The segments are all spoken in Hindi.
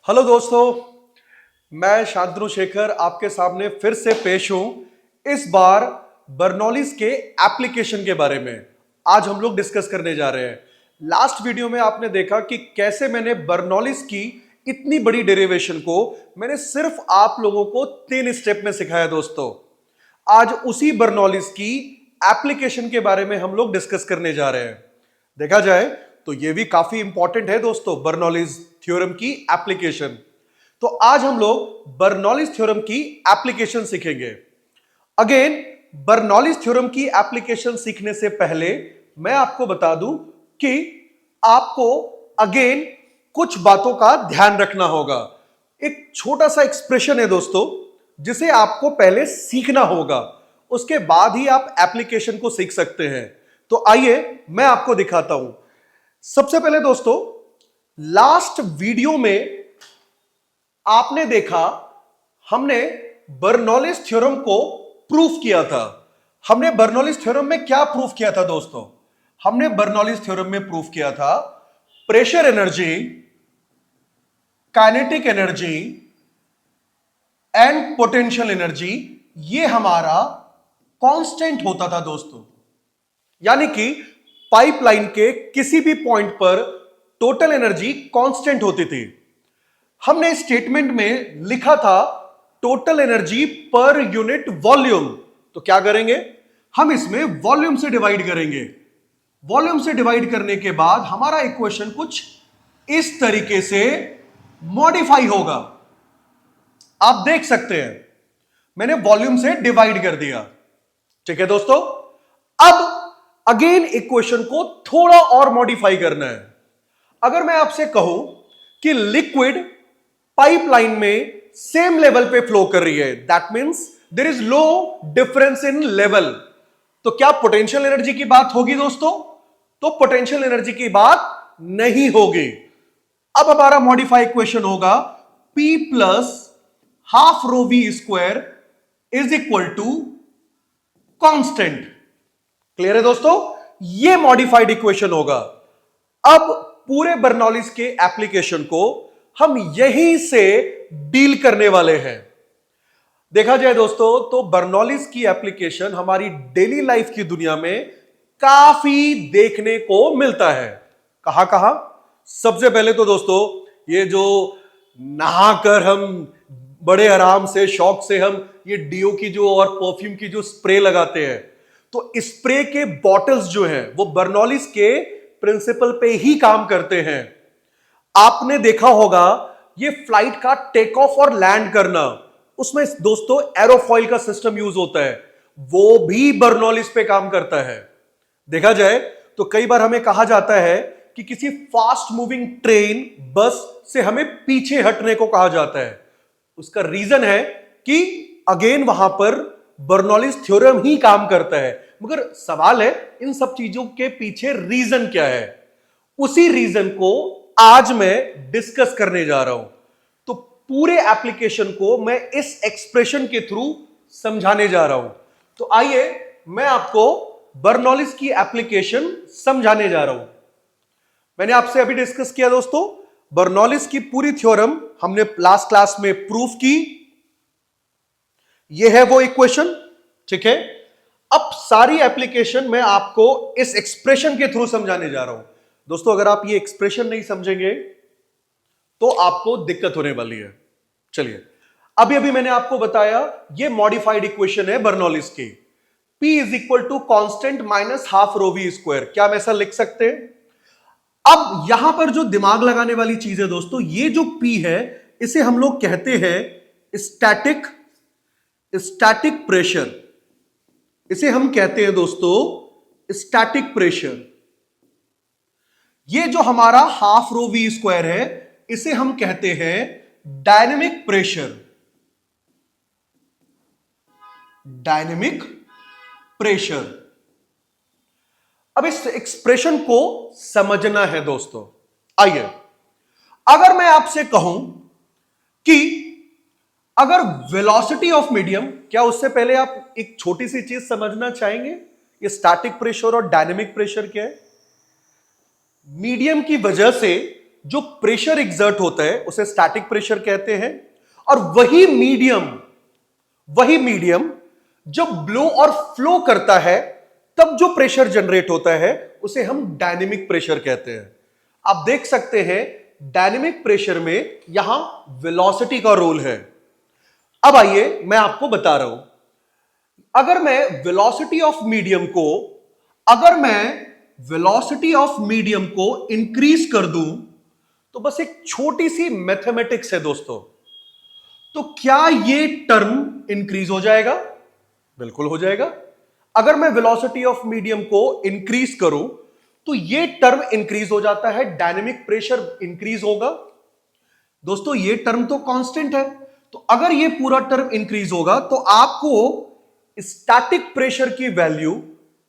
हेलो दोस्तों, मैं शांतनु शेखर आपके सामने फिर से पेश हूं। इस बार बर्नौलीज के एप्लीकेशन के बारे में आज हम लोग डिस्कस करने जा रहे हैं। लास्ट वीडियो में आपने देखा कि कैसे मैंने बर्नौलीज की इतनी बड़ी डेरिवेशन को मैंने सिर्फ आप लोगों को 3 स्टेप में सिखाया। दोस्तों, आज उसी बर्नौलीज की एप्लीकेशन के बारे में हम लोग डिस्कस करने जा रहे हैं। देखा जाए तो यह भी काफी इंपॉर्टेंट है दोस्तों, बर्नौलीज थ्योरम की एप्लीकेशन। तो आज हम लोग बर्नौलीज थ्योरम की एप्लीकेशन सीखेंगे। अगेन, बर्नौलीज थ्योरम की एप्लीकेशन सीखने से पहले मैं आपको बता दूं कि आपको अगेन कुछ बातों का ध्यान रखना होगा। एक छोटा सा एक्सप्रेशन है दोस्तों, जिसे आपको पहले सीखना होगा, उसके बाद ही आप एप्लीकेशन को सीख सकते हैं। तो आइए मैं आपको दिखाता हूं। सबसे पहले दोस्तों, लास्ट वीडियो में आपने देखा हमने बर्नौलीज थ्योरम को प्रूफ किया था। हमने बर्नौलीज थ्योरम में क्या प्रूफ किया था दोस्तों? हमने बर्नौलीज थ्योरम में प्रूफ किया था pressure energy, kinetic energy and potential energy ये हमारा कांस्टेंट होता था दोस्तों। यानी कि पाइपलाइन के किसी भी पॉइंट पर टोटल एनर्जी कांस्टेंट होती थी। हमने स्टेटमेंट में लिखा था total energy per unit volume. तो क्या करेंगे, हम इसमें वॉल्यूम से डिवाइड करेंगे। वॉल्यूम से डिवाइड करने के बाद हमारा इक्वेशन कुछ इस तरीके से मॉडिफाई होगा। आप देख सकते हैं मैंने वॉल्यूम से डिवाइड कर दिया। ठीक है दोस्तों, अब अगेन इक्वेशन को थोड़ा और मॉडिफाई करना है। अगर मैं आपसे कहूं कि लिक्विड पाइपलाइन में सेम लेवल पे फ्लो कर रही है, that means there is low difference in level, तो क्या पोटेंशियल एनर्जी की बात होगी दोस्तों? तो पोटेंशियल एनर्जी की बात नहीं होगी। अब हमारा मॉडिफाई इक्वेशन होगा P plus half rho V square is equal to constant. Clear है दोस्तों? यह मॉडिफाइड इक्वेशन होगा। अब पूरे बर्नौलीज के एप्लीकेशन को हम यहीं से डील करने वाले हैं। देखा जाए दोस्तों तो बर्नौलीज की एप्लीकेशन हमारी डेली लाइफ की दुनिया में काफी देखने को मिलता है। कहां कहां? सबसे पहले तो दोस्तों, ये जो नहाकर हम बड़े आराम से शौक से हम ये डीओ की जो और परफ्यूम की जो स्प्रे लगाते हैं, तो स्प्रे के बॉटल्स जो हैं वो बर्नौलीज के प्रिंसिपल पे ही काम करते हैं। आपने देखा होगा ये फ्लाइट का टेक ऑफ और लैंड करना, उसमें दोस्तों एरोफॉइल का सिस्टम यूज होता है, वो भी बर्नौलीज पे काम करता है। देखा जाए तो कई बार हमें कहा जाता है कि किसी फास्ट मूविंग ट्रेन, बस से हमें पीछे हटने को कहा जाता है। उसका रीजन है कि अगेन वहां पर बर्नौलीज थ्योरम ही काम करता है। मगर सवाल है इन सब चीजों के पीछे रीजन क्या है? उसी रीजन को आज मैं डिस्कस करने जा रहा हूं। तो पूरे एप्लीकेशन को मैं इस एक्सप्रेशन के थ्रू समझाने जा रहा हूं। तो आइए मैं आपको बर्नौलीज की एप्लीकेशन समझाने जा रहा हूं। मैंने आपसे अभी डिस्कस किया दोस्तों, बर्नौलीज की पूरी थ्योरम हमने लास्ट क्लास में प्रूफ की। यह है वो इक्वेशन। ठीक है, अब सारी एप्लीकेशन मैं आपको इस एक्सप्रेशन के थ्रू समझाने जा रहा हूं। दोस्तों, अगर आप ये एक्सप्रेशन नहीं समझेंगे तो आपको दिक्कत होने वाली है। चलिए, अभी अभी मैंने आपको बताया ये मॉडिफाइड इक्वेशन है बर्नौलीज की। P is equal to constant minus half rho V square. क्या हम ऐसा लिख सकते हैं? अब यहां पर जो दिमाग लगाने वाली चीज है दोस्तों, ये जो P है इसे हम लोग कहते हैं स्टैटिक प्रेशर। इसे हम कहते हैं दोस्तों स्टैटिक प्रेशर। ये जो हमारा हाफ रो वी स्क्वायर है इसे हम कहते हैं डायनेमिक प्रेशर। Dynamic pressure. अब इस एक्सप्रेशन को समझना है दोस्तों। आइए, अगर मैं आपसे कहूं कि अगर वेलोसिटी ऑफ मीडियम, क्या उससे पहले आप एक छोटी सी चीज समझना चाहेंगे? ये स्टैटिक प्रेशर और डायनेमिक प्रेशर क्या है? मीडियम की वजह से जो प्रेशर एग्जर्ट होता है उसे स्टैटिक प्रेशर कहते हैं, और वही मीडियम जब ब्लो और फ्लो करता है तब जो प्रेशर जनरेट होता है उसे हम डायनेमिक प्रेशर कहते हैं। आप देख सकते हैं डायनेमिक प्रेशर में यहां वेलोसिटी का रोल है। अब आइए मैं आपको बता रहा हूं, अगर मैं वेलोसिटी ऑफ मीडियम को इंक्रीज कर दूं, तो बस एक छोटी सी मैथमेटिक्स है दोस्तों, तो क्या ये टर्म इंक्रीज हो जाएगा? बिल्कुल हो जाएगा। अगर मैं वेलोसिटी ऑफ मीडियम को इंक्रीज करूं तो ये टर्म इंक्रीज हो जाता है, डायनेमिक प्रेशर इंक्रीज होगा। दोस्तों ये टर्म तो कांस्टेंट है, तो अगर ये पूरा टर्म इंक्रीज होगा तो आपको स्टैटिक प्रेशर की वैल्यू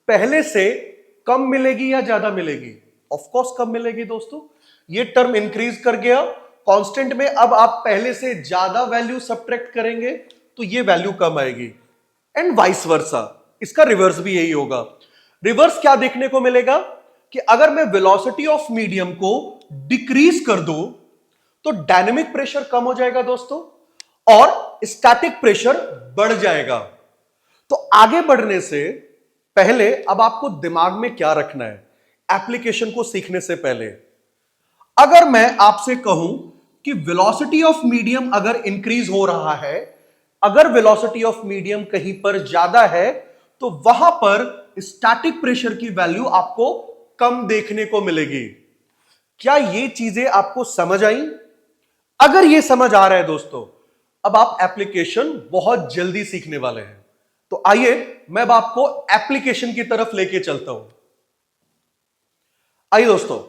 पहले से कम मिलेगी या ज्यादा मिलेगी? ऑफ कोर्स कम मिलेगी दोस्तों। ये टर्म इंक्रीज कर गया कांस्टेंट में, अब आप पहले से ज्यादा वैल्यू सब्ट्रैक्ट करेंगे तो ये वैल्यू कम आएगी, एंड वाइस वर्सा। इसका रिवर्स भी यही होगा। रिवर्स क्या देखने को मिलेगा कि अगर मैं वेलोसिटी ऑफ मीडियम को डिक्रीज कर दूं तो डायनेमिक प्रेशर कम हो जाएगा दोस्तों, और स्टैटिक प्रेशर बढ़ जाएगा। तो आगे बढ़ने से पहले अब आपको दिमाग में क्या रखना है एप्लीकेशन को सीखने से पहले? अगर मैं आपसे कहूं कि वेलोसिटी ऑफ मीडियम अगर इंक्रीज हो रहा है, अगर वेलोसिटी ऑफ मीडियम कहीं पर ज्यादा है, तो वहां पर स्टैटिक प्रेशर की वैल्यू आपको कम देखने को मिलेगी। क्या ये चीजें आपको समझ आई? अगर ये समझ आ रहा है दोस्तों, अब आप एप्लीकेशन बहुत जल्दी सीखने वाले हैं। तो आइए मैं अब आपको एप्लीकेशन की तरफ लेके चलता हूं। आइए दोस्तों,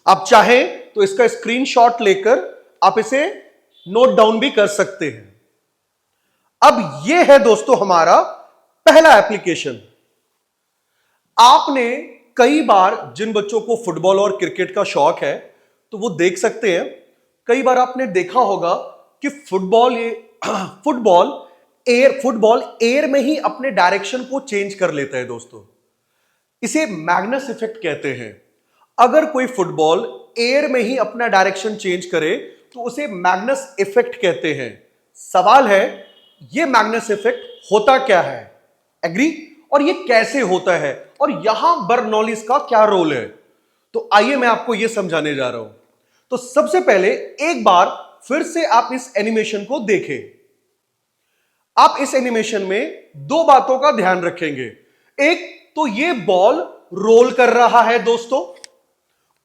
आप चाहें तो इसका स्क्रीनशॉट लेकर आप इसे नोट डाउन भी कर सकते हैं। अब यह है दोस्तों हमारा पहला एप्लीकेशन। आपने कई बार, जिन बच्चों को फुटबॉल और क्रिकेट का शौक है तो वो देख सकते हैं, कई बार आपने देखा होगा कि फुटबॉल एयर में ही अपने डायरेक्शन को चेंज कर लेता है दोस्तों। इसे मैग्नस इफेक्ट कहते हैं। अगर कोई फुटबॉल एयर में ही अपना डायरेक्शन चेंज करे तो उसे मैग्नस इफेक्ट कहते हैं। सवाल है, यह मैग्नस इफेक्ट होता क्या है? एग्री? और यह कैसे होता है, और यहां बर्नौलीज का क्या रोल है? तो आइए मैं आपको यह समझाने जा रहा हूं। तो सबसे पहले एक बार फिर से आप इस एनिमेशन को देखें। आप इस एनिमेशन में दो बातों का ध्यान रखेंगे। एक तो ये बॉल रोल कर रहा है दोस्तों,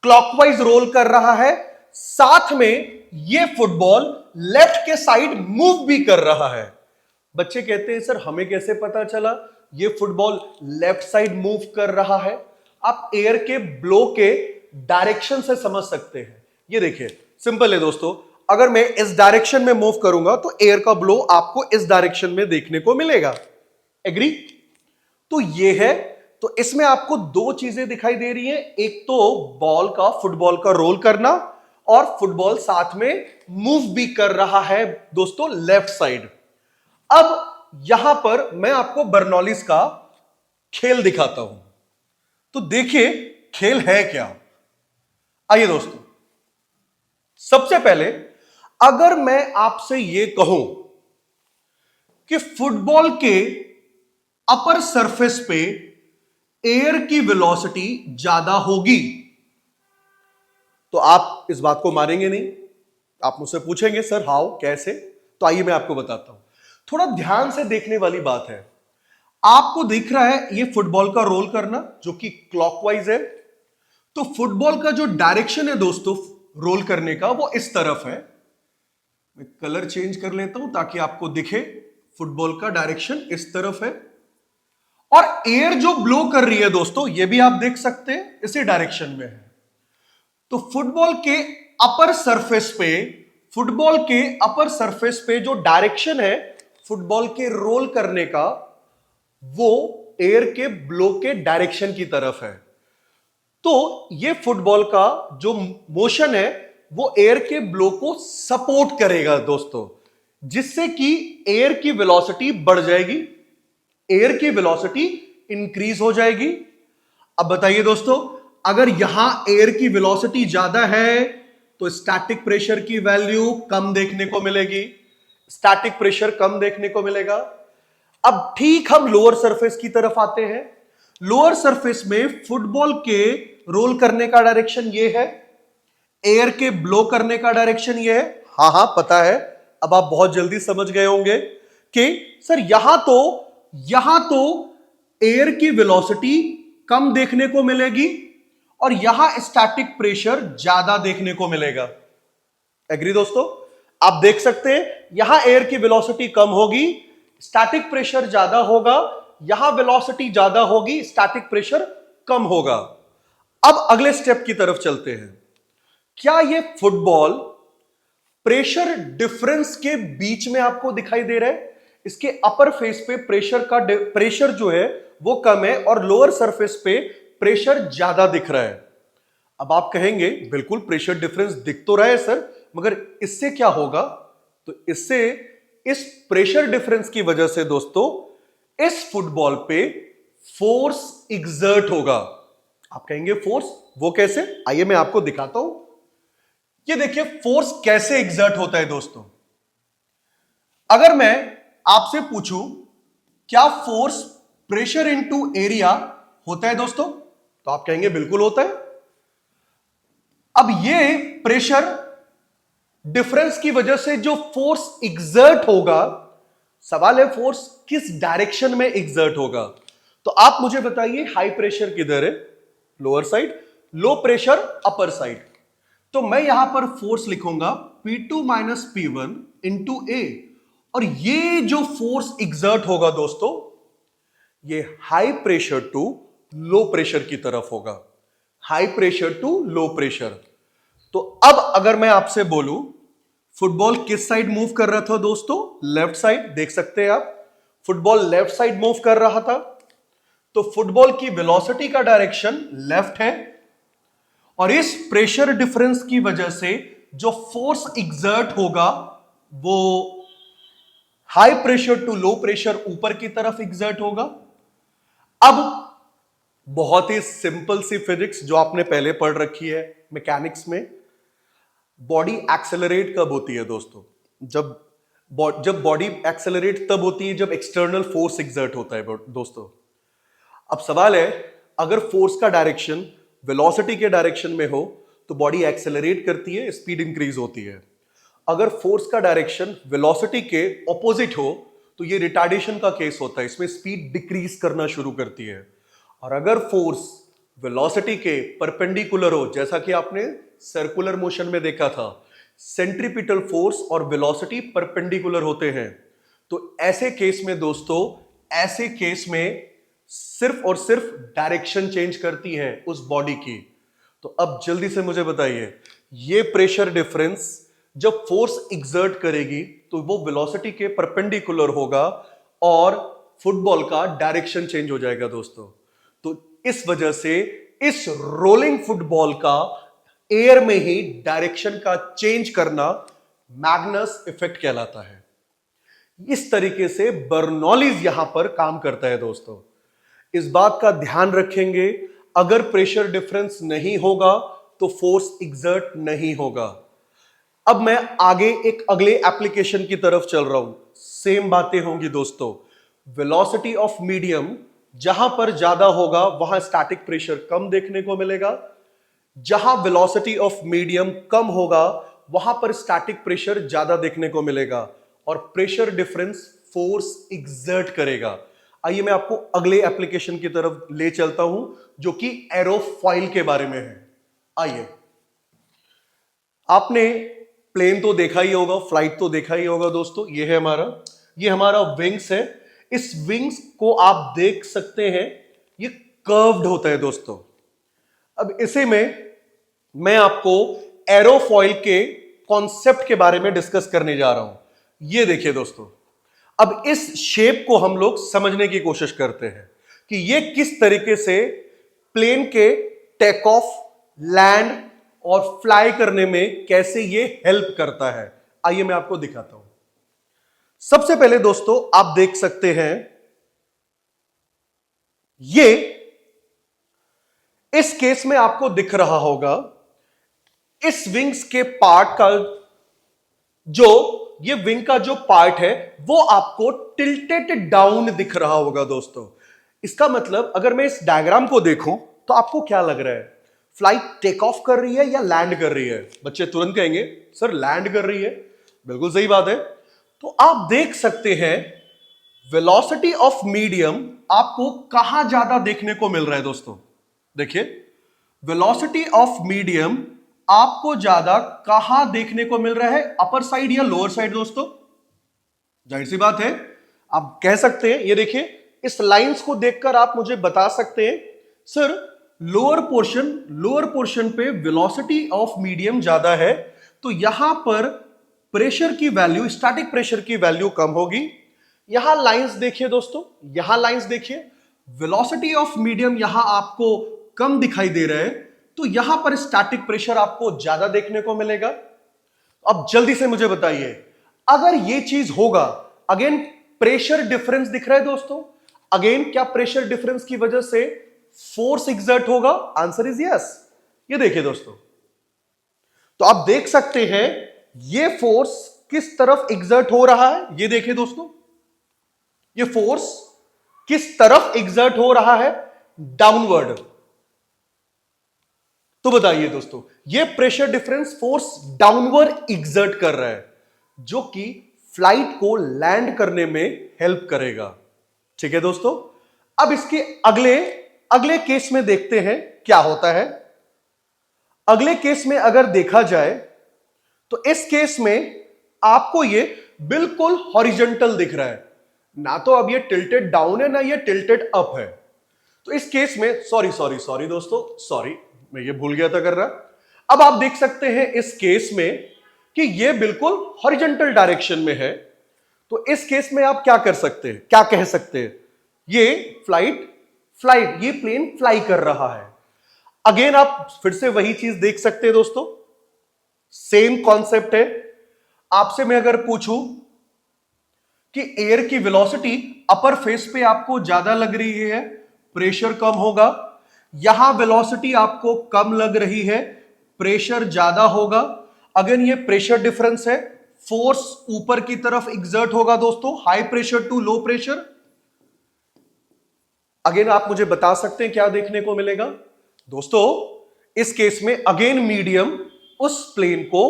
क्लॉकवाइज रोल कर रहा है, साथ में ये फुटबॉल लेफ्ट के साइड मूव भी कर रहा है। बच्चे कहते हैं सर हमें कैसे पता चला ये फुटबॉल लेफ्ट साइड मूव कर रहा है? आप एयर के ब्लो के डायरेक्शन से समझ सकते हैं। ये देखिए सिंपल है दोस्तों, अगर मैं इस डायरेक्शन में मूव करूंगा तो एयर का ब्लो आपको इस डायरेक्शन में देखने को मिलेगा। एग्री? तो ये है, तो इसमें आपको दो चीजें दिखाई दे रही हैं, एक तो फुटबॉल का रोल करना, और फुटबॉल साथ में मूव भी कर रहा है दोस्तों लेफ्ट साइड। अब यहां पर मैं आपको बर्नौलीज का खेल दिखाता हूं, तो देखिए खेल है क्या। आइए दोस्तों, सबसे पहले अगर मैं आपसे यह कहूं कि फुटबॉल के अपर सरफेस पे एयर की वेलोसिटी ज्यादा होगी, तो आप इस बात को मानेंगे नहीं। आप मुझसे पूछेंगे सर हाउ, कैसे? तो आइए मैं आपको बताता हूं। थोड़ा ध्यान से देखने वाली बात है। आपको दिख रहा है ये फुटबॉल का रोल करना जो कि क्लॉकवाइज है, तो फुटबॉल का जो डायरेक्शन है दोस्तों रोल करने का वो इस तरफ है। मैं कलर चेंज कर लेता हूं ताकि आपको दिखे, फुटबॉल का डायरेक्शन इस तरफ है, और एयर जो ब्लो कर रही है दोस्तों ये भी आप देख सकते हैं इसी डायरेक्शन में है। तो फुटबॉल के अपर सरफेस पे जो डायरेक्शन है फुटबॉल के रोल करने का, वो एयर के ब्लो के डायरेक्शन की तरफ है। तो ये फुटबॉल का जो मोशन है वो एयर के ब्लो को सपोर्ट करेगा दोस्तों, जिससे कि एयर की वेलोसिटी बढ़ जाएगी, एयर की वेलोसिटी इंक्रीज हो जाएगी। अब बताइए दोस्तों, अगर यहां एयर की वेलोसिटी ज्यादा है तो स्टैटिक प्रेशर की वैल्यू कम देखने को मिलेगी, स्टैटिक प्रेशर कम देखने को मिलेगा। अब ठीक हम लोअर सरफेस की तरफ आते हैं। लोअर सरफेस में फुटबॉल के रोल करने का डायरेक्शन ये है, एयर के ब्लो करने का डायरेक्शन ये है। हां हां पता है, अब आप बहुत जल्दी समझ गए होंगे कि सर यहां तो एयर की वेलोसिटी कम देखने को मिलेगी और यहां स्टैटिक प्रेशर ज्यादा देखने को मिलेगा। एग्री दोस्तों? आप देख सकते हैं यहां एयर की वेलोसिटी कम होगी, स्टैटिक प्रेशर ज्यादा होगा, यहां वेलोसिटी ज्यादा होगी, स्टैटिक प्रेशर कम होगा। अब अगले स्टेप की तरफ चलते हैं। क्या यह फुटबॉल प्रेशर डिफरेंस के बीच में आपको दिखाई दे रहा है? इसके अपर फेस पे प्रेशर जो है वो कम है और लोअर सरफेस पे प्रेशर ज्यादा दिख रहा है। अब आप कहेंगे बिल्कुल प्रेशर डिफरेंस दिख तो रहा है सर, मगर इससे क्या होगा? तो इससे इस प्रेशर डिफरेंस की वजह से दोस्तों इस फुटबॉल पे फोर्स एग्जर्ट होगा। आप कहेंगे फोर्स, वो कैसे? आइए मैं आपको दिखाता हूं। ये देखिए फोर्स कैसे एग्जर्ट होता है दोस्तों। अगर मैं आपसे पूछूं क्या फोर्स प्रेशर इनटू एरिया होता है दोस्तों, तो आप कहेंगे बिल्कुल होता है। अब ये प्रेशर डिफरेंस की वजह से जो फोर्स एग्जर्ट होगा, सवाल है फोर्स किस डायरेक्शन में एग्जर्ट होगा। तो आप मुझे बताइए हाई प्रेशर किधर है? Lower side, low pressure upper side. तो मैं यहां पर फोर्स लिखूंगा P2 माइनस P1 इंटू ए, और ये जो फोर्स एग्जर्ट होगा दोस्तों ये high pressure to low pressure की तरफ होगा, high pressure to low pressure. तो अब अगर मैं आपसे बोलूं फुटबॉल किस साइड मूव कर रहा था दोस्तों? Left side. देख सकते हैं आप फुटबॉल लेफ्ट साइड मूव कर रहा था, तो फुटबॉल की वेलोसिटी का डायरेक्शन लेफ्ट है और इस प्रेशर डिफरेंस की वजह से जो फोर्स एग्जर्ट होगा वो high pressure to low pressure ऊपर की तरफ एग्जर्ट होगा। अब बहुत ही सिंपल सी फिजिक्स जो आपने पहले पढ़ रखी है मैकेनिक्स में, बॉडी एक्सेलरेट कब होती है दोस्तों? जब बॉडी एक्सेलरेट तब होती है जब एक्सटर्नल फोर्स एग्जर्ट होता है दोस्तों। अब सवाल है अगर फोर्स का डायरेक्शन वेलोसिटी के डायरेक्शन में हो तो बॉडी एक्सेलरेट करती है, स्पीड इंक्रीज होती है। अगर फोर्स का डायरेक्शन वेलोसिटी के ऑपोजिट हो तो ये रिटार्डेशन का केस होता है, इसमें स्पीड डिक्रीज करना शुरू करती है। और अगर फोर्स वेलोसिटी के परपेंडिकुलर हो, जैसा कि आपने सर्कुलर मोशन में देखा था, सेंट्रीपिटल फोर्स और वेलोसिटी परपेंडिकुलर होते हैं, तो ऐसे केस में दोस्तों, ऐसे केस में सिर्फ और सिर्फ डायरेक्शन चेंज करती है उस बॉडी की। तो अब जल्दी से मुझे बताइए ये प्रेशर डिफरेंस जब फोर्स एग्जर्ट करेगी तो वो वेलोसिटी के परपेंडिकुलर होगा और फुटबॉल का डायरेक्शन चेंज हो जाएगा दोस्तों। तो इस वजह से इस रोलिंग फुटबॉल का एयर में ही डायरेक्शन का चेंज करना मैग्नस इफेक्ट कहलाता है। इस तरीके से बर्नौलीज यहां पर काम करता है दोस्तों। इस बात का ध्यान रखेंगे अगर प्रेशर डिफरेंस नहीं होगा तो फोर्स एग्जर्ट नहीं होगा। अब मैं आगे एक अगले एप्लीकेशन की तरफ चल रहा हूं, सेम बातें होंगी दोस्तों। वेलोसिटी ऑफ मीडियम जहां पर ज्यादा होगा वहां स्टैटिक प्रेशर कम देखने को मिलेगा, जहां वेलोसिटी ऑफ मीडियम कम होगा वहां पर स्टैटिक प्रेशर ज्यादा देखने को मिलेगा और प्रेशर डिफरेंस फोर्स एग्जर्ट करेगा। आइए मैं आपको अगले एप्लीकेशन की तरफ ले चलता हूं जो कि एरोफॉइल के बारे में है। आइए, आपने प्लेन तो देखा ही होगा, फ्लाइट तो देखा ही होगा दोस्तों। ये हमारा विंग्स है। इस विंग्स को आप देख सकते हैं, ये कर्व्ड होता है दोस्तों। अब इसे में मैं आपको एरोफॉइल के कॉन्सेप्ट के बारे में डिस्कस करने जा रहा हूं। ये देखिए दोस्तों, अब इस शेप को हम लोग समझने की कोशिश करते हैं कि ये किस तरीके से प्लेन के टेक ऑफ, लैंड और फ्लाई करने में कैसे ये हेल्प करता है। आइए मैं आपको दिखाता हूं। सबसे पहले दोस्तों आप देख सकते हैं ये इस केस में आपको दिख रहा होगा इस विंग्स के पार्ट का जो ये विंग का जो पार्ट है वो आपको टिल्टेड डाउन दिख रहा होगा दोस्तों। इसका मतलब अगर मैं इस डायग्राम को देखूं तो आपको क्या लग रहा है, फ्लाइट टेक ऑफ कर रही है या लैंड कर रही है? बच्चे तुरंत कहेंगे सर लैंड कर रही है। बिल्कुल सही बात है। तो आप देख सकते हैं वेलोसिटी ऑफ मीडियम आपको कहां ज्यादा देखने को मिल रहा है दोस्तों। देखिए वेलोसिटी ऑफ मीडियम आपको ज्यादा कहां देखने को मिल रहा है, अपर साइड या लोअर साइड दोस्तों? जाहिर सी बात है आप कह सकते हैं, ये देखिए इस लाइंस को देखकर आप मुझे बता सकते हैं सर लोअर पोर्शन पे वेलोसिटी ऑफ मीडियम ज्यादा है तो यहां पर प्रेशर की वैल्यू, स्टैटिक प्रेशर की वैल्यू कम होगी। यहां लाइंस देखिए दोस्तों, यहां लाइंस देखिए, वेलोसिटी ऑफ मीडियम यहां आपको कम दिखाई दे रहा है तो यहां पर स्टैटिक प्रेशर आपको ज्यादा देखने को मिलेगा। अब जल्दी से मुझे बताइए अगर ये चीज होगा, अगेन प्रेशर डिफरेंस दिख रहा है दोस्तों, अगेन क्या प्रेशर डिफरेंस की वजह से फोर्स एग्जर्ट होगा? Answer is yes. ये देखिए दोस्तों, तो आप देख सकते हैं ये फोर्स किस तरफ एग्जर्ट हो रहा है। ये देखिए दोस्तों, ये फोर्स किस तरफ एग्जर्ट हो रहा है? डाउनवर्ड। तो बताइए दोस्तों, ये pressure difference force downward exert कर रहा है जो कि फ्लाइट को लैंड करने में हेल्प करेगा। ठीक है दोस्तों, अब इसके अगले केस में देखते हैं क्या होता है। अगले केस में अगर देखा जाए तो इस केस में आपको ये बिल्कुल हॉरिजॉन्टल दिख रहा है, ना तो अब ये टिल्टेड डाउन है ना ये टिल्टेड अप है। तो इस केस में सॉरी दोस्तों, सॉरी मैं ये भूल गया था कर रहा। अब आप देख सकते हैं इस केस में कि ये बिल्कुल हॉरिजॉन्टल डायरेक्शन में है। तो इस केस में आप क्या कर सकते हैं, क्या कह सकते हैं? ये फ्लाइट ये प्लेन फ्लाई कर रहा है। अगेन आप फिर से वही चीज देख सकते हैं दोस्तों, सेम कॉन्सेप्ट है। आपसे मैं अगर पूछूं कि एयर की वेलोसिटी अपर फेस पे आपको ज्यादा लग रही है, प्रेशर कम होगा, यहां वेलोसिटी आपको कम लग रही है, प्रेशर ज्यादा होगा। अगेन ये प्रेशर डिफरेंस है, फोर्स ऊपर की तरफ एग्जर्ट होगा दोस्तों, high pressure to low pressure. Again आप मुझे बता सकते हैं क्या देखने को मिलेगा दोस्तों? इस केस में अगेन मीडियम उस प्लेन को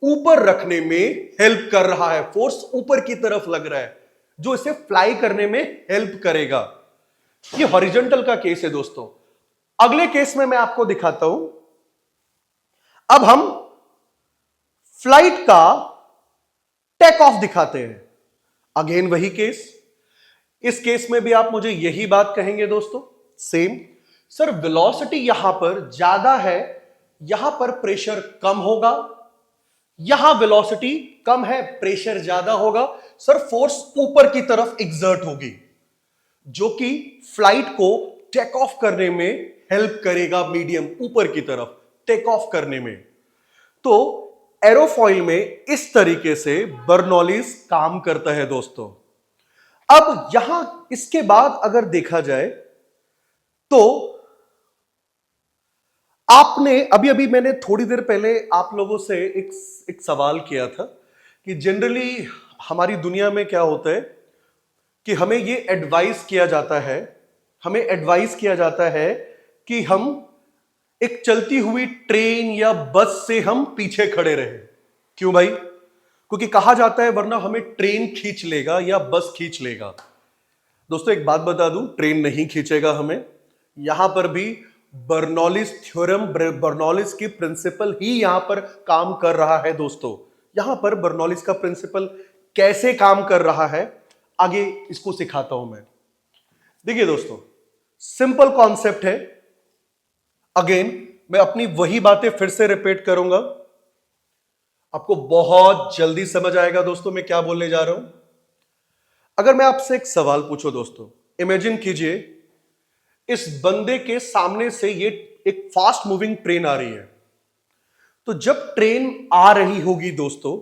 ऊपर रखने में हेल्प कर रहा है, फोर्स ऊपर की तरफ लग रहा है जो इसे फ्लाई करने में हेल्प करेगा। ये हॉरिजॉन्टल का केस है दोस्तों। अगले केस में मैं आपको दिखाता हूं। अब हम फ्लाइट का टेक ऑफ दिखाते हैं। अगेन वही केस, इस केस में भी आप मुझे यही बात कहेंगे दोस्तों, सेम। सर वेलोसिटी यहां पर ज्यादा है, यहां पर प्रेशर कम होगा, यहां वेलोसिटी कम है, प्रेशर ज्यादा होगा। सर फोर्स ऊपर की तरफ एग्जर्ट होगी जो कि फ्लाइट को टेक ऑफ करने में हेल्प करेगा, मीडियम ऊपर की तरफ टेक ऑफ करने में। तो एरोफॉइल में इस तरीके से बर्नौलीज काम करता है दोस्तों। अब यहां इसके बाद अगर देखा जाए तो आपने अभी मैंने थोड़ी देर पहले आप लोगों से एक सवाल किया था कि जनरली हमारी दुनिया में क्या होता है कि हमें ये एडवाइस किया जाता है कि हम एक चलती हुई ट्रेन या बस से हम पीछे खड़े रहे। क्यों भाई? क्योंकि कहा जाता है वरना हमें ट्रेन खींच लेगा या बस खींच लेगा। दोस्तों एक बात बता दूं, ट्रेन नहीं खींचेगा हमें। यहां पर भी बर्नौलीज थ्योरम, बर्नौलीज की प्रिंसिपल ही यहां पर काम कर रहा है दोस्तों। यहां पर बर्नौलीज का प्रिंसिपल कैसे काम कर रहा है आगे इसको सिखाता हूं मैं। देखिए दोस्तों, सिंपल कॉन्सेप्ट है। अगेन मैं अपनी वही बातें फिर से रिपीट करूंगा, आपको बहुत जल्दी समझ आएगा दोस्तों मैं क्या बोलने जा रहा हूं। अगर मैं आपसे एक सवाल पूछूं दोस्तों, इमेजिन कीजिए इस बंदे के सामने से ये एक फास्ट मूविंग ट्रेन आ रही है। तो जब ट्रेन आ रही होगी दोस्तों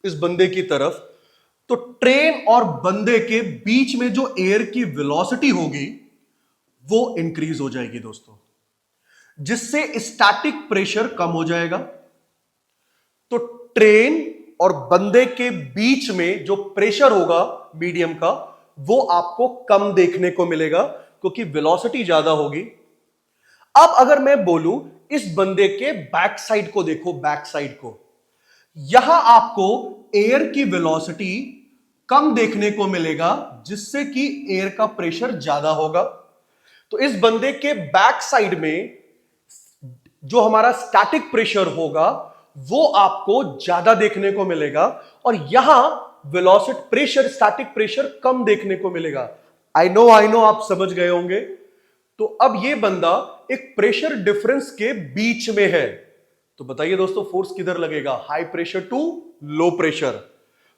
इस बंदे की तरफ, तो ट्रेन और बंदे के बीच में जो एयर की वेलोसिटी होगी वो इंक्रीज हो जाएगी दोस्तों। जिससे स्टैटिक प्रेशर कम हो जाएगा। तो ट्रेन और बंदे के बीच में जो प्रेशर होगा मीडियम का, वो आपको कम देखने को मिलेगा क्योंकि वेलोसिटी ज्यादा होगी। अब अगर मैं बोलूं इस बंदे के बैक साइड को देखो, बैक साइड को, यहां आपको एयर की वेलोसिटी कम देखने को मिलेगा जिससे कि एयर का प्रेशर ज्यादा होगा। तो इस बंदे के बैक साइड में जो हमारा स्टैटिक प्रेशर होगा वो आपको ज्यादा देखने को मिलेगा और यहां वेलोसिटी प्रेशर, स्टैटिक प्रेशर कम देखने को मिलेगा। आई नो आप समझ गए होंगे। तो अब ये बंदा एक प्रेशर डिफरेंस के बीच में है, तो बताइए दोस्तों फोर्स किधर लगेगा? High pressure to low pressure.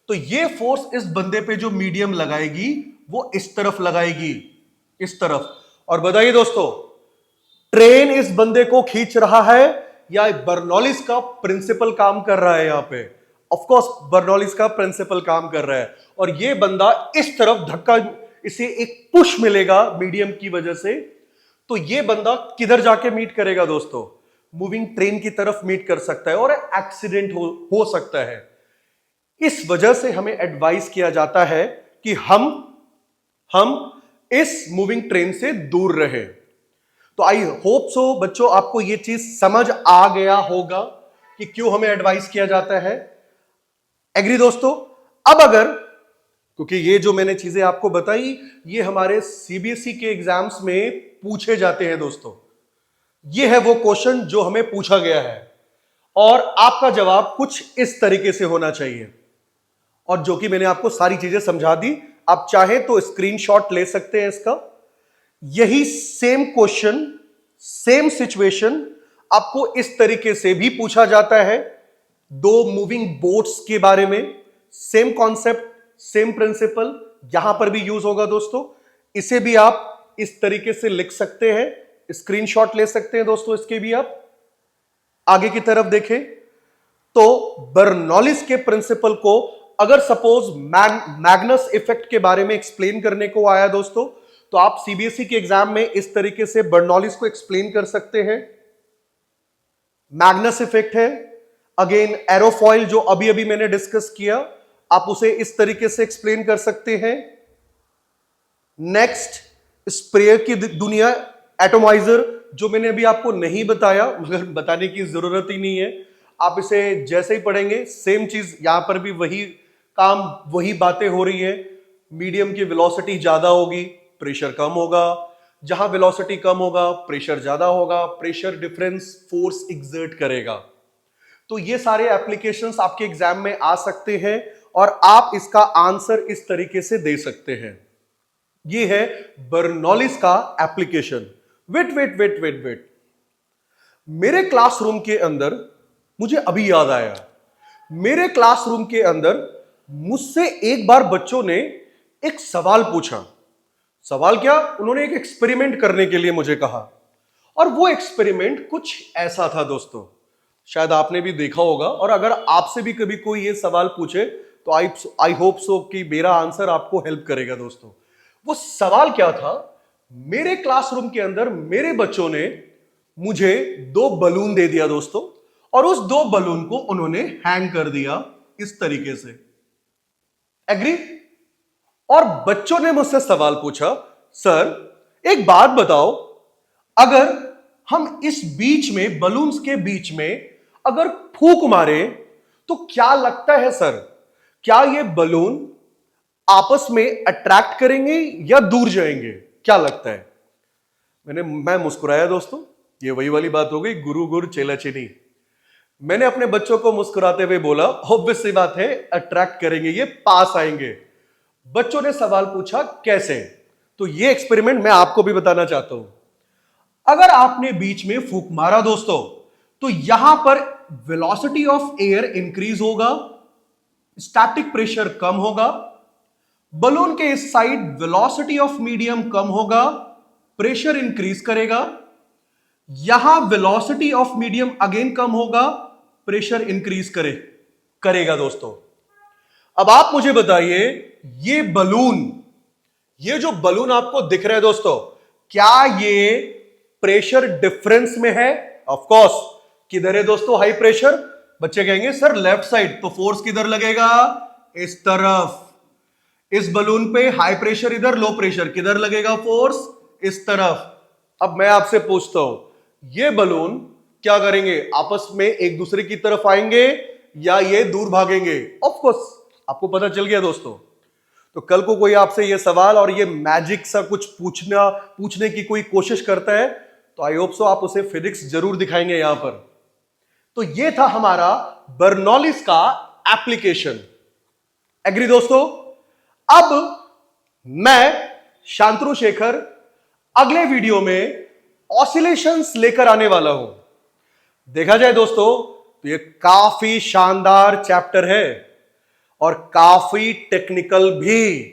तो ये फोर्स इस बंदे पे जो मीडियम लगाएगी वो इस तरफ लगाएगी, इस तरफ। और बताइए दोस्तों, ट्रेन इस बंदे को खींच रहा है या बर्नौलिस का प्रिंसिपल काम कर रहा है? यहां पे ऑफ कोर्स बर्नौलिस का प्रिंसिपल काम कर रहा है और ये बंदा इस तरफ धक्का, इसे एक पुश मिलेगा मीडियम की वजह से। तो ये बंदा किधर जाके मीट करेगा दोस्तों? मूविंग ट्रेन की तरफ मीट कर सकता है और एक्सीडेंट हो सकता है। इस वजह से हमें एडवाइस किया जाता है कि हम इस मूविंग ट्रेन से दूर रहे। तो आई होप सो बच्चों आपको यह चीज समझ आ गया होगा कि क्यों हमें एडवाइस किया जाता है। एग्री दोस्तों? अब अगर, क्योंकि ये जो मैंने चीजें आपको बताई ये हमारे सीबीएसई के एग्जाम्स में पूछे जाते हैं दोस्तों। ये है वो क्वेश्चन जो हमें पूछा गया है और आपका जवाब कुछ इस तरीके से होना चाहिए, और जो कि मैंने आपको सारी चीजें समझा दी। आप चाहें तो स्क्रीनशॉट ले सकते हैं इसका। यही सेम क्वेश्चन, सेम सिचुएशन आपको इस तरीके से भी पूछा जाता है, दो मूविंग बोट्स के बारे में। सेम कॉन्सेप्ट, सेम प्रिंसिपल यहां पर भी यूज होगा दोस्तों। इसे भी आप इस तरीके से लिख सकते हैं, स्क्रीनशॉट ले सकते हैं दोस्तों। इसके भी आप आगे की तरफ देखें तो बर्नौलिस के प्रिंसिपल को अगर सपोज मैग्नस इफेक्ट के बारे में एक्सप्लेन करने को आया दोस्तों, तो आप सीबीएसई के एग्जाम में इस तरीके से बर्नौलिस को एक्सप्लेन कर सकते हैं। मैग्नस इफेक्ट है, अगेन एरोफॉइल जो अभी अभी मैंने डिस्कस किया, आप उसे इस तरीके से एक्सप्लेन कर सकते हैं। नेक्स्ट स्प्रेयर की दुनिया, एटोमाइजर, जो मैंने अभी आपको नहीं बताया मगर बताने की जरूरत ही नहीं है, आप इसे जैसे ही पढ़ेंगे सेम चीज यहां पर भी वही काम, वही बातें हो रही है। मीडियम की वेलोसिटी ज्यादा होगी, प्रेशर कम होगा, जहां वेलोसिटी कम होगा प्रेशर ज्यादा होगा, प्रेशर डिफरेंस फोर्स एक्सर्ट करेगा। तो ये सारे एप्लीकेशंस आपके एग्जाम में आ सकते हैं और आप इसका आंसर इस तरीके से दे सकते हैं। ये है बर्नौलिस का एप्लीकेशन। वेट, मेरे क्लासरूम के अंदर, मुझे अभी याद आया, मेरे क्लासरूम के अंदर मुझसे एक बार बच्चों ने एक सवाल पूछा। सवाल क्या? उन्होंने एक एक्सपेरिमेंट करने के लिए मुझे कहा और वो एक्सपेरिमेंट कुछ ऐसा था दोस्तों, शायद आपने भी देखा होगा। और अगर आपसे भी कभी कोई ये सवाल पूछे तो आई होप सो कि मेरा आंसर आपको हेल्प करेगा दोस्तों। वो सवाल क्या था? मेरे क्लासरूम के अंदर मेरे बच्चों ने मुझे दो बलून दे दिया दोस्तों और उस दो बलून को उन्होंने हैंग कर दिया इस तरीके से। एग्री? और बच्चों ने मुझसे सवाल पूछा, सर एक बात बताओ, अगर हम इस बीच में, बलून्स के बीच में अगर फूंक मारे तो क्या लगता है सर, क्या ये बलून आपस में अट्रैक्ट करेंगे या दूर जाएंगे? क्या लगता है? मैं मुस्कुराया दोस्तों। ये वही वाली बात हो गई, गुरु गुरु चेला चेनी। मैंने अपने बच्चों को मुस्कुराते हुए बोला, ऑब्वियस सी बात है अट्रैक्ट करेंगे, ये पास आएंगे। बच्चों ने सवाल पूछा कैसे? तो ये एक्सपेरिमेंट मैं आपको भी बताना चाहता हूं। अगर आपने बीच में फूंक मारा दोस्तों, तो यहां पर वेलोसिटी ऑफ एयर इंक्रीज होगा, स्टैटिक प्रेशर कम होगा। बलून के इस साइड वेलोसिटी ऑफ मीडियम कम होगा, प्रेशर इंक्रीज करेगा। यहां velocity of medium again come होगा, प्रेशर इंक्रीज करेगा दोस्तों। अब आप मुझे बताइए, ये बलून, ये जो बलून आपको दिख रहा है दोस्तों, क्या ये प्रेशर डिफरेंस में है? Of course. किधर है दोस्तों हाई प्रेशर? बच्चे कहेंगे सर लेफ्ट साइड, तो फोर्स किधर लगेगा? इस तरफ। इस बलून पे हाई प्रेशर इधर, लो प्रेशर, किधर लगेगा फोर्स? इस तरफ। अब मैं आपसे पूछता हूं, ये बलून क्या करेंगे? आपस में एक दूसरे की तरफ आएंगे या ये दूर भागेंगे? ऑफ कोर्स आपको पता चल गया दोस्तों। तो कल को कोई आपसे ये सवाल और ये मैजिक सा कुछ पूछने की कोई कोशिश करता है, तो आई होप सो आप उसे फिजिक्स जरूर दिखाएंगे यहां पर। तो ये था हमारा बर्नौलिस का एप्लीकेशन। एग्री दोस्तों? अब मैं शांतनु शेखर अगले वीडियो में ऑसिलेशंस लेकर आने वाला हूं। देखा जाए दोस्तों तो ये काफी शानदार चैप्टर है और काफी टेक्निकल भी,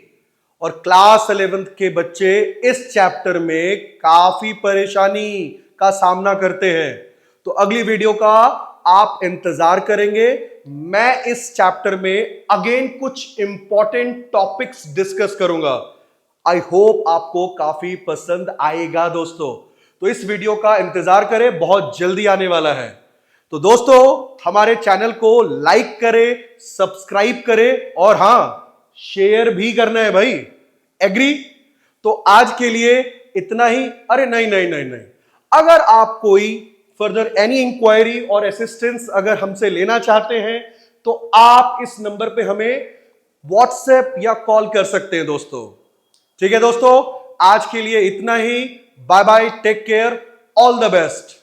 और क्लास 11th के बच्चे इस चैप्टर में काफी परेशानी का सामना करते हैं। तो अगली वीडियो का आप इंतजार करेंगे। मैं इस चैप्टर में अगेन कुछ इंपॉर्टेंट टॉपिक्स डिस्कस करूंगा। आई होप आपको काफी पसंद आएगा दोस्तों। तो इस वीडियो का इंतजार करें, बहुत जल्दी आने वाला है। तो दोस्तों हमारे चैनल को लाइक करें, सब्सक्राइब करें और हां शेयर भी करना है भाई। एग्री? तो आज के लिए इतना ही। अरे नहीं नहीं नहीं नहीं, अगर आप कोई फर्दर एनी इंक्वायरी और असिस्टेंस अगर हमसे लेना चाहते हैं तो आप इस नंबर पे हमें व्हाट्सएप या कॉल कर सकते हैं दोस्तों। ठीक है दोस्तों, आज के लिए इतना ही। Bye bye, take care, all the best.